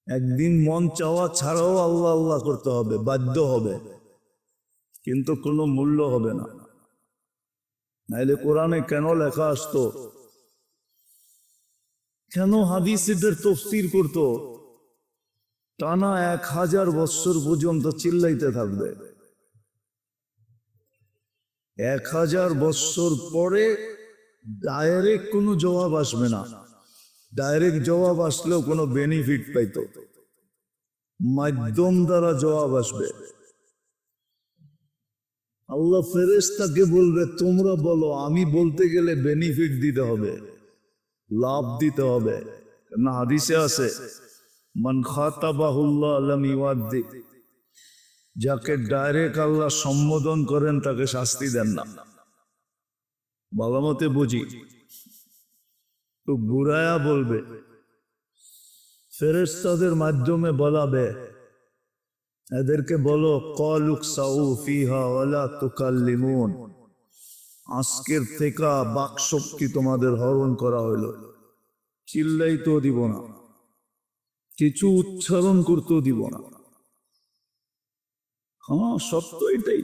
একদিন মন চাওয়া ছাড়াও আল্লাহ আল্লাহ করতে হবে, বাধ্য হবে, কিন্তু কোনো মূল্য হবে না। নাইলে কোরআনে কেন লেখা আসতো, কেন হাদিসের তাফসীর করতো, টানা 1000 বছর পর্যন্ত চিল্লাইতে থাকবে। 1000 বছর পরে ডাইরেক্ট কোনো জবাব আসবে না। ডাইরেক্ট জবাব আসলেও কোনো বেনিফিট পাইতো, মাধ্যম দ্বারা জবাব আসবে। আল্লাহ ফেরেশতাকে বলবে তোমরা বলো, আমি বলতে গেলে বেনিফিট দিতে হবে, লাভ দিতে হবে। না হাদিসে আছে, মান খাতাবাহুল্লাহ লাম ইউআদ্দি, যাকে ডাইরেক্ট আল্লাহ সম্বোধন করেন তাকে শাস্তি দেন না। ভালো মতে বুঝি, তো ঘুরায়া বলবে, ফেরেশতাদের মাধ্যমে বলাবে, এদেরকে বলো ক্বালু সাউ ফিহা ওয়ালা তুকাল্লিমুন, আজকের থেকে বাকশক্তি তোমাদের হরণ করা হইল, চিল্লাইতেও দিব না, কিছু উচ্চারণ করতেও দিব না। হ্যাঁ, সত্য এটাই।